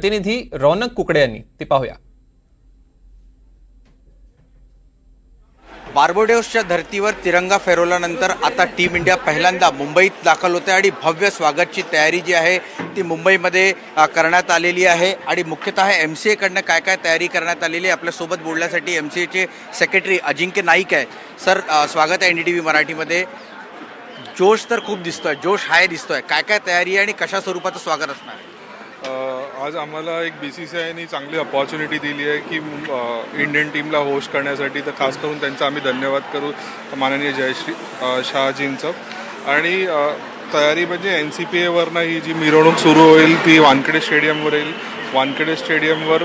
प्रतिनिधी रौनक कुकडे यांनी ते पाहूया। बार्बाडोसच्या धर्तीवर तिरंगा फहरवल्यानंतर आता टीम इंडिया पहिल्यांदा मुंबईत दाखल होते आणि भव्य स्वागतची तयारी जी आहे ती मुंबईमध्ये करण्यात आलेली आहे। आणि मुख्यतः MCA कडनं काय काय तयारी करण्यात आलेली आहे आपल्यासोबत बोलण्यासाठी MCAचे सेक्रेटरी अजिंक्य नाईक आहे। सर, स्वागत आहे NDTV मराठीमध्ये। जोश तर खूप दिसतोय, जोश हाय दिसतोय, काय काय तयारी आहे आणि कशा स्वरूपाचं स्वागत असणार आहे? आज आम्हाला एक BCCIने चांगली अपॉर्च्युनिटी दिली आहे की इंडियन टीमला होस्ट करण्यासाठी, तर खास करून त्यांचा आम्ही धन्यवाद करू माननीय जयश्री शहाजींचं। आणि तयारी म्हणजे NCPAवरनं ही जी मिरवणूक सुरू होईल ती वानखेडे स्टेडियमवर येईल। वानखेडे स्टेडियमवर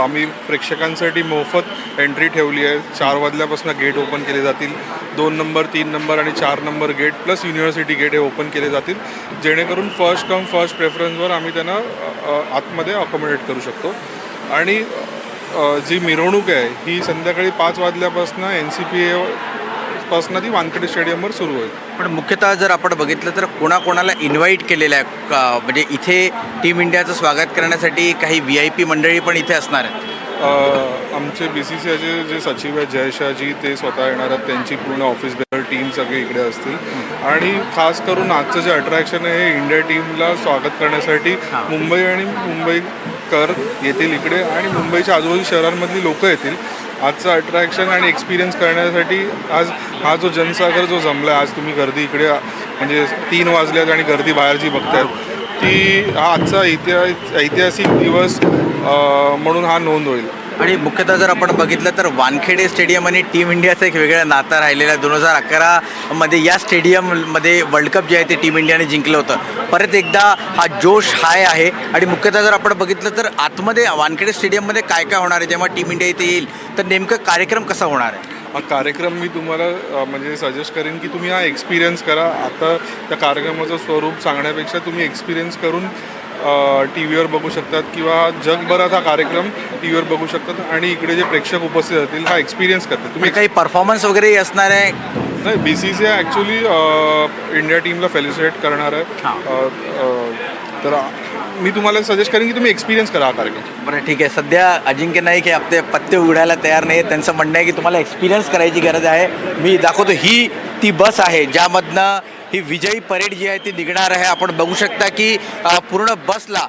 आम्ही प्रेक्षकांसाठी मोफत एंट्री ठेवली आहे। 4 वाजल्यापासून गेट ओपन केले जातील। 2 नंबर, 3 नंबर आणि 4 number gate plus university gate हे ओपन केले जातील, जेणेकरून फर्स्ट कम फर्स्ट प्रेफरन्सवर आम्ही त्यांना आतमध्ये अकोमोडेट करू शकतो। आणि जी मिरवणूक आहे ही संध्याकाळी 5 वाजल्यापासून NCPA पासून ती वानखेडे स्टेडियमवर सुरू होईल। पण मुख्यतः जर आपण बघितलं तर कोणाकोणाला इन्व्हाइट केलेलं आहे, म्हणजे इथे टीम इंडियाचं स्वागत करण्यासाठी काही VIP मंडळी पण इथे असणार आहेत? आमचे BCCIचे जे सचिव आहेत जय शहाजी ते स्वतः येणार आहेत, त्यांची पूर्ण ऑफिस बेअर टीम सगळे इकडे असतील। आणि खास करून आजचं जे अट्रॅक्शन आहे इंडिया टीमला स्वागत करण्यासाठी मुंबई आणि मुंबईकर येतील इकडे आणि मुंबईच्या आजूबाजूच्या शहरांमधली लोक येतील। आजचं अट्रॅक्शन आणि एक्सपिरियन्स करण्यासाठी आज हा जो जनसागर जो जमला आहे, आज तुम्ही गर्दी इकडे म्हणजे 3 वाजल्यात आणि गर्दी बाहेरची बघतायत, ती हा आजचा ऐतिहासिक दिवस म्हणून हा नोंद होईल। आणि मुख्यतः जर आपण बघितलं तर वानखेडे स्टेडियम आणि टीम इंडियाचं एक वेगळं नातं राहिलेलं आहे। 2011मध्ये या स्टेडियममध्ये वर्ल्ड कप जे आहे ते टीम इंडियाने जिंकलं होतं। परत एकदा हा जोश हाय आहे। आणि मुख्यतः जर आपण बघितलं तर आतमध्ये वानखेडे स्टेडियममध्ये काय काय होणार आहे जेव्हा टीम इंडिया इथे येईल, तर नेमकं कार्यक्रम कसा होणार आहे? हा कार्यक्रम मी तुम्हाला म्हणजे सजेस्ट करेन की तुम्ही हा एक्सपिरियन्स करा। आता त्या कार्यक्रमाचं स्वरूप सांगण्यापेक्षा तुम्ही एक्सपिरियन्स करून TV वर बघू शकतात किंवा जगभरात हा कार्यक्रम TV वर बघू शकतात आणि इकडे जे प्रेक्षक उपस्थित असतील हा एक्सपिरियन्स करतात। तुम्ही काही परफॉर्मन्स वगैरे असणार आहे? नाही, BCCI ॲक्च्युली इंडिया टीमला फेलिसिटेट करणार आहे। तर मी तुम्हाला सजेस्ट करेन की तुम्ही एक्सपिरियन्स करा हा कार्यक्रम। बरं, ठीक आहे। सध्या अजिंक्य नाईक हे आपले पत्ते उघडायला तयार नाही आहेत। त्यांचं म्हणणं आहे की तुम्हाला एक्सपिरियन्स करायची गरज आहे। मी दाखवतो, ही ती बस आहे ज्यामधनं ही विजयी परेड जी आहे ती निघणार आहे। आपण बघू शकता की पूर्ण बसला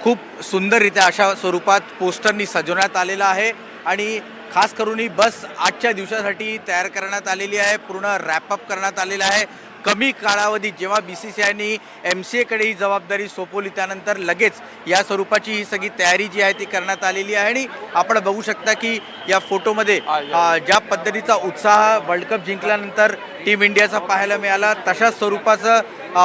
खूप सुंदररित्या अशा स्वरूपात पोस्टरनी सजवण्यात आलेलं आहे। आणि खास करून ही बस आजच्या दिवसासाठी तयार करण्यात आलेली आहे, पूर्ण रॅपअप करण्यात आलेलं आहे। कमी कालावधीत जेव्हा BCCIने MCA कडे ही जबाबदारी सोपवली त्यानंतर लगेच या स्वरूपाची ही सगळी तयारी जी आहे ती करण्यात आलेली आहे। आणि आपण बघू शकता की या फोटोमध्ये ज्या पद्धतीचा उत्साह वर्ल्ड कप जिंकल्यानंतर टीम इंडियाचा पाहायला मिळाला, तशाच स्वरूपाचा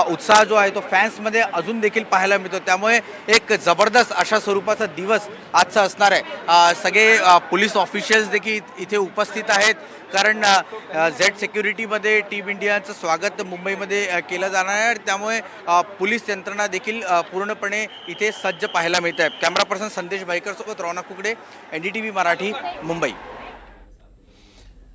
उत्साह जो आहे तो फॅन्समध्ये अजून देखील पाहायला मिळतो। त्यामुळे एक जबरदस्त अशा स्वरूपाचा दिवस आजचा असणार आहे। सगळे पोलीस ऑफिशियल्स देखील इथे उपस्थित आहेत, कारण झेड सिक्युरिटीमध्ये टीम इंडियाचं स्वागत मुंबईमध्ये केलं जाणार आहे। त्यामुळे पोलीस यंत्रणा देखील पूर्णपणे इथे सज्ज पाहायला मिळत आहे। कॅमेरा पर्सन संदेश भाईकर सोबत रौनक कुकडे, NDTV मराठी, मुंबई।